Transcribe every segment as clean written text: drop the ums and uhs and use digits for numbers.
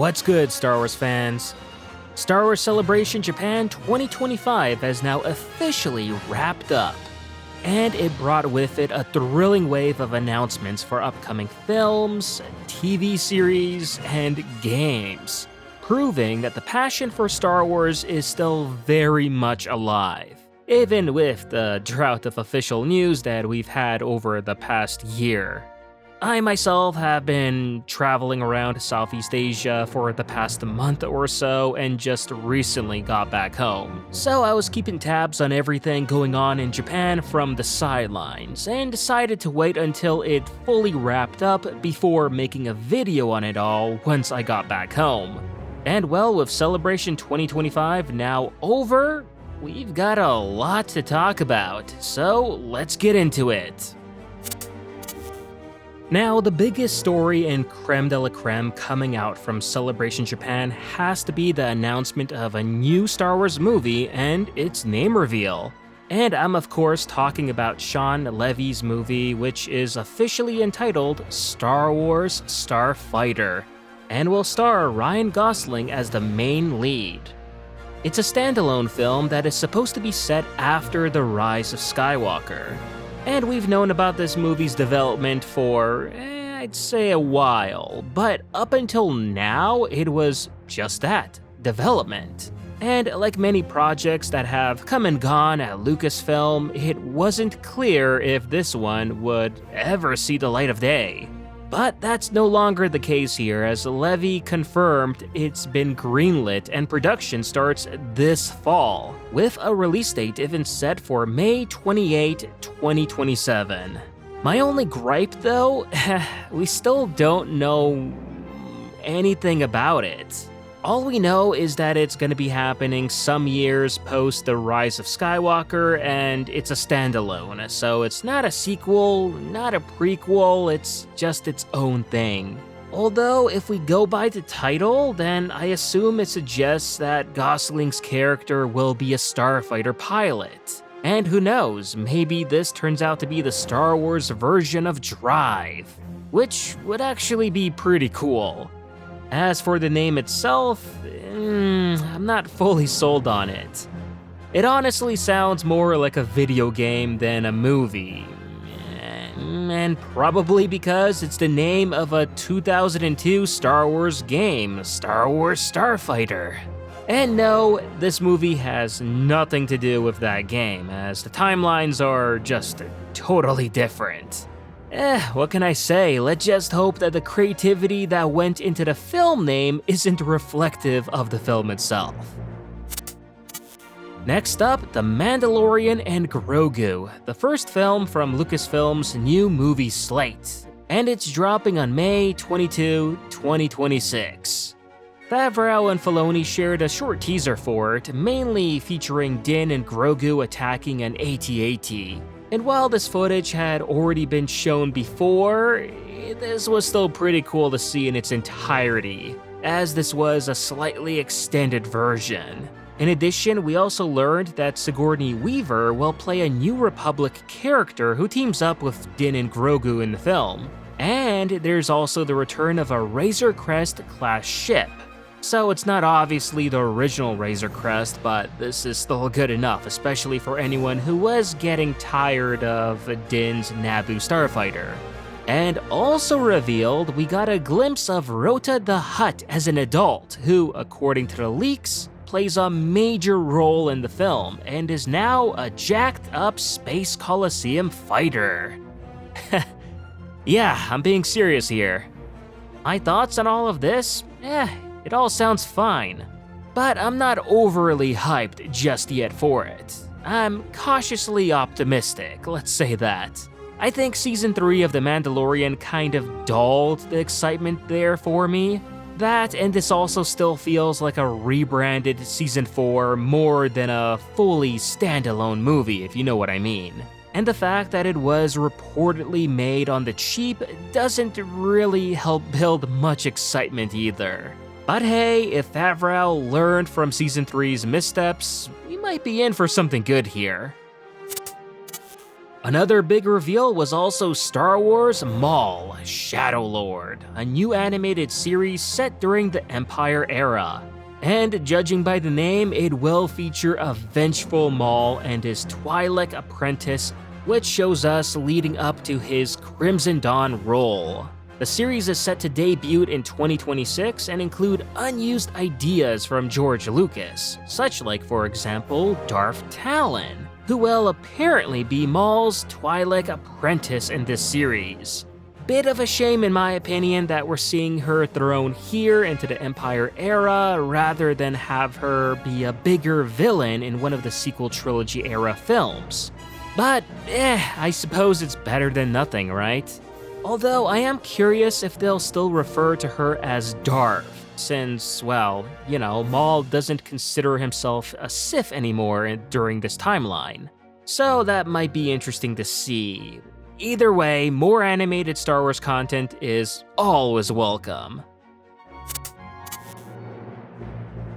What's good, Star Wars fans? Star Wars Celebration Japan 2025 has now officially wrapped up, and it brought with it a thrilling wave of announcements for upcoming films, TV series, and games, proving that the passion for Star Wars is still very much alive, even with the drought of official news that we've had over the past year. I myself have been traveling around Southeast Asia for the past month or so and just recently got back home. So I was keeping tabs on everything going on in Japan from the sidelines and decided to wait until it fully wrapped up before making a video on it all once I got back home. And well, with Celebration 2025 now over, we've got a lot to talk about, so let's get into it. Now, the biggest story and creme de la creme coming out from Celebration Japan has to be the announcement of a new Star Wars movie and its name reveal. And I'm of course talking about Shawn Levy's movie, which is officially entitled Star Wars Starfighter, and will star Ryan Gosling as the main lead. It's a standalone film that is supposed to be set after the rise of Skywalker. And we've known about this movie's development for, I'd say a while, but up until now, it was just that, development. And like many projects that have come and gone at Lucasfilm, it wasn't clear if this one would ever see the light of day. But that's no longer the case here, as Levy confirmed it's been greenlit and production starts this fall, with a release date even set for May 28, 2027. My only gripe though, we still don't know anything about it. All we know is that it's gonna be happening some years post the rise of Skywalker, and it's a standalone, so it's not a sequel, not a prequel, it's just its own thing. Although, if we go by the title, then I assume it suggests that Gosling's character will be a starfighter pilot. And who knows, maybe this turns out to be the Star Wars version of Drive, which would actually be pretty cool. As for the name itself, I'm not fully sold on it. It honestly sounds more like a video game than a movie. And probably because it's the name of a 2002 Star Wars game, Star Wars Starfighter. And no, this movie has nothing to do with that game, as the timelines are just totally different. What can I say? Let's just hope that the creativity that went into the film name isn't reflective of the film itself. Next up, The Mandalorian and Grogu, the first film from Lucasfilm's new movie slate, and it's dropping on May 22, 2026. Favreau and Filoni shared a short teaser for it, mainly featuring Din and Grogu attacking an AT-AT. And while this footage had already been shown before, this was still pretty cool to see in its entirety, as this was a slightly extended version. In addition, we also learned that Sigourney Weaver will play a New Republic character who teams up with Din and Grogu in the film. And there's also the return of a Razor Crest-class ship. So it's not obviously the original Razor Crest, but this is still good enough, especially for anyone who was getting tired of Din's Naboo starfighter. And also revealed, we got a glimpse of Rota the Hutt as an adult, who, according to the leaks, plays a major role in the film and is now a jacked up Space Coliseum fighter. Yeah, I'm being serious here. My thoughts on all of this? It all sounds fine, but I'm not overly hyped just yet for it. I'm cautiously optimistic, let's say that. I think Season 3 of The Mandalorian kind of dulled the excitement there for me. That, and this also still feels like a rebranded Season 4 more than a fully standalone movie, if you know what I mean. And the fact that it was reportedly made on the cheap doesn't really help build much excitement either. But hey, if Favreau learned from Season 3's missteps, we might be in for something good here. Another big reveal was also Star Wars Maul, Shadow Lord, a new animated series set during the Empire era. And judging by the name, it will feature a vengeful Maul and his Twi'lek apprentice, which shows us leading up to his Crimson Dawn role. The series is set to debut in 2026 and include unused ideas from George Lucas, such like, for example, Darth Talon, who will apparently be Maul's Twi'lek apprentice in this series. Bit of a shame in my opinion that we're seeing her thrown here into the Empire era rather than have her be a bigger villain in one of the sequel trilogy era films. But I suppose it's better than nothing, right? Although I am curious if they'll still refer to her as Darth, since, well, you know, Maul doesn't consider himself a Sith anymore during this timeline. So that might be interesting to see. Either way, more animated Star Wars content is always welcome.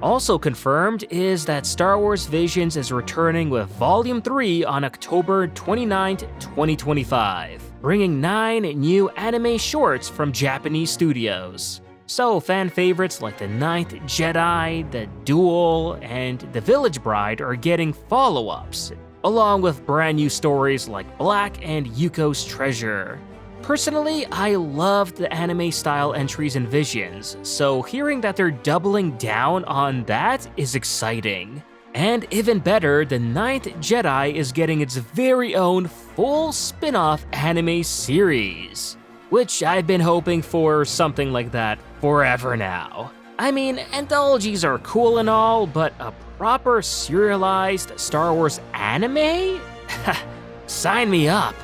Also confirmed is that Star Wars Visions is returning with Volume 3 on October 29, 2025, bringing 9 new anime shorts from Japanese studios. So fan favorites like The Ninth Jedi, The Duel, and The Village Bride are getting follow-ups, along with brand new stories like Black and Yuko's Treasure. Personally, I loved the anime-style entries in Visions, so hearing that they're doubling down on that is exciting. And even better, The Ninth Jedi is getting its very own full spin-off anime series, which I've been hoping for something like that forever now. I mean, anthologies are cool and all, but a proper serialized Star Wars anime? Sign me up!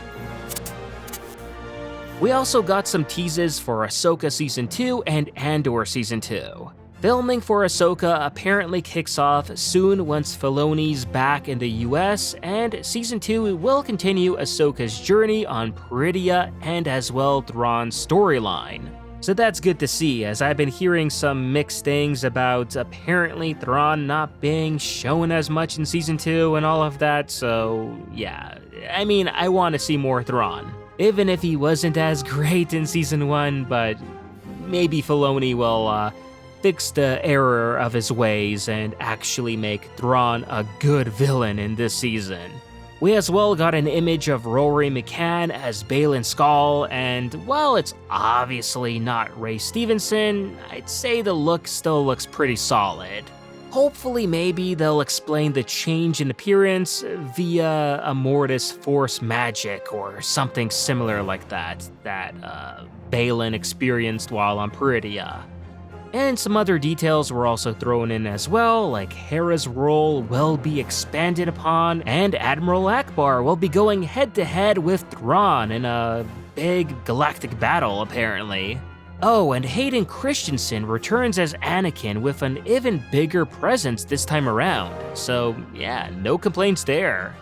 We also got some teases for Ahsoka Season 2 and Andor Season 2. Filming for Ahsoka apparently kicks off soon once Filoni's back in the US, and Season 2 will continue Ahsoka's journey on Peridea and as well Thrawn's storyline. So that's good to see, as I've been hearing some mixed things about apparently Thrawn not being shown as much in Season 2 and all of that, so yeah. I mean, I want to see more Thrawn. Even if he wasn't as great in Season 1, but maybe Filoni will fix the error of his ways and actually make Thrawn a good villain in this season. We as well got an image of Rory McCann as Baylan Skoll, and while it's obviously not Ray Stevenson, I'd say the look still looks pretty solid. Hopefully maybe they'll explain the change in appearance via a Mortis Force magic or something similar like that Baylan experienced while on Peridea. And some other details were also thrown in as well, like Hera's role will be expanded upon, and Admiral Akbar will be going head-to-head with Thrawn in a big galactic battle, apparently. Oh, and Hayden Christensen returns as Anakin with an even bigger presence this time around, so yeah, no complaints there.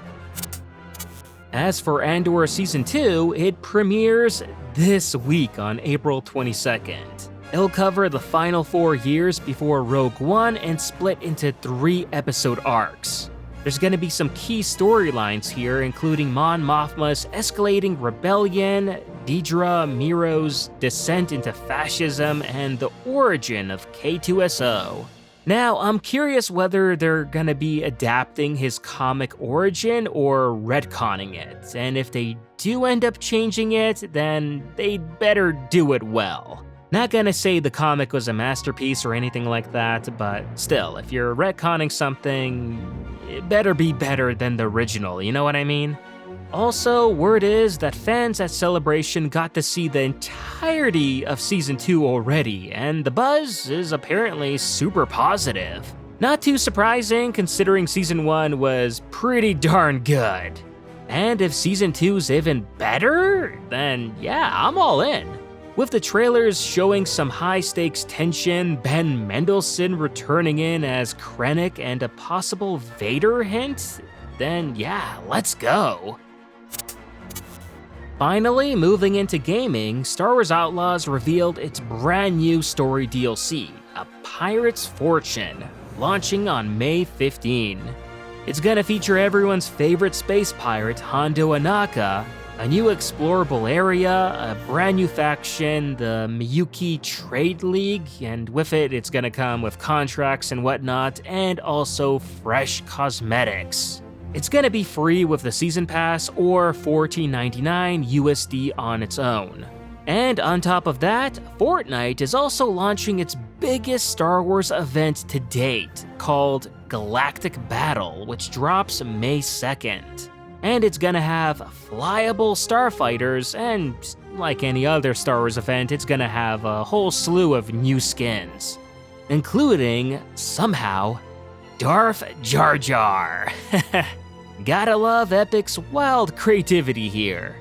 As for Andor Season 2, it premieres this week on April 22nd. It'll cover the final 4 years before Rogue One and split into 3 episode arcs. There's gonna be some key storylines here, including Mon Mothma's escalating rebellion, Dedra Meero's descent into fascism, and the origin of K2SO. Now, I'm curious whether they're gonna be adapting his comic origin or retconning it, and if they do end up changing it, then they'd better do it well. Not gonna say the comic was a masterpiece or anything like that, but still, if you're retconning something, it better be better than the original, you know what I mean? Also, word is that fans at Celebration got to see the entirety of Season 2 already, and the buzz is apparently super positive. Not too surprising considering Season 1 was pretty darn good. And if Season 2's even better, then yeah, I'm all in. With the trailers showing some high-stakes tension, Ben Mendelsohn returning in as Krennic and a possible Vader hint, then yeah, let's go. Finally, moving into gaming, Star Wars Outlaws revealed its brand new story DLC, A Pirate's Fortune, launching on May 15. It's gonna feature everyone's favorite space pirate, Hondo Anaka, a new explorable area, a brand new faction, the Miyuki Trade League, and with it, it's gonna come with contracts and whatnot, and also fresh cosmetics. It's gonna be free with the Season Pass or $14.99 USD on its own. And on top of that, Fortnite is also launching its biggest Star Wars event to date, called Galactic Battle, which drops May 2nd. And it's gonna have flyable starfighters, and like any other Star Wars event, it's gonna have a whole slew of new skins, including, somehow, Darth Jar Jar. Gotta love Epic's wild creativity here.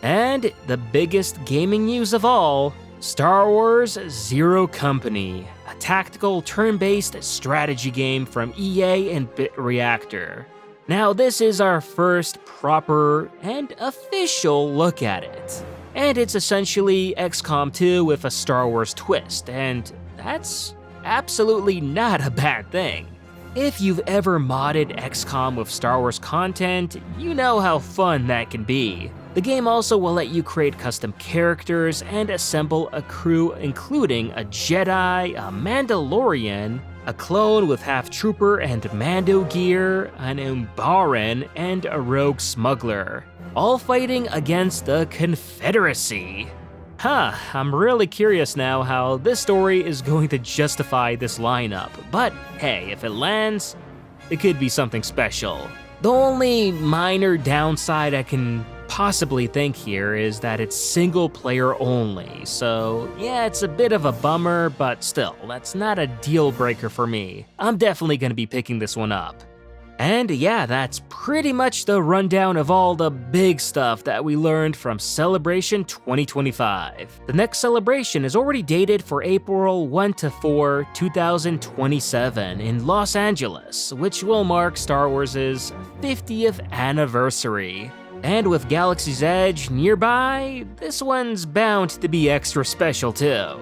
And the biggest gaming news of all, Star Wars Zero Company, a tactical turn-based strategy game from EA and BitReactor. Now this is our first proper and official look at it. And it's essentially XCOM 2 with a Star Wars twist, and that's absolutely not a bad thing. If you've ever modded XCOM with Star Wars content, you know how fun that can be. The game also will let you create custom characters and assemble a crew including a Jedi, a Mandalorian, a clone with half-trooper and Mando gear, an Umbaran, and a rogue smuggler, all fighting against the Confederacy. I'm really curious now how this story is going to justify this lineup, but hey, if it lands, it could be something special. The only minor downside I can possibly think here is that it's single player only, so yeah, it's a bit of a bummer, but still, that's not a deal breaker for me. I'm definitely gonna be picking this one up. And yeah, that's pretty much the rundown of all the big stuff that we learned from Celebration 2025. The next celebration is already dated for April 1 to 4, 2027 in Los Angeles, which will mark Star Wars' 50th anniversary. And with Galaxy's Edge nearby, this one's bound to be extra special too.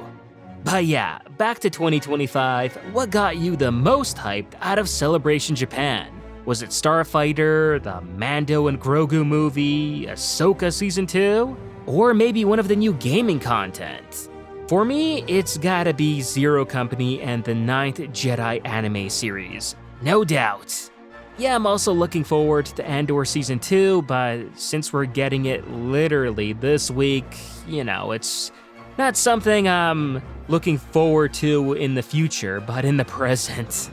But yeah, back to 2025, what got you the most hyped out of Celebration Japan? Was it Starfighter, the Mando and Grogu movie, Ahsoka Season 2? Or maybe one of the new gaming content? For me, it's gotta be Zero Company and the 9th Jedi anime series, no doubt. Yeah, I'm also looking forward to Andor Season 2, but since we're getting it literally this week, you know, it's not something I'm looking forward to in the future, but in the present.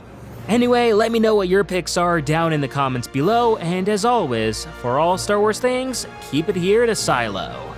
Anyway, let me know what your picks are down in the comments below, and as always, for all Star Wars things, keep it here to SYLO.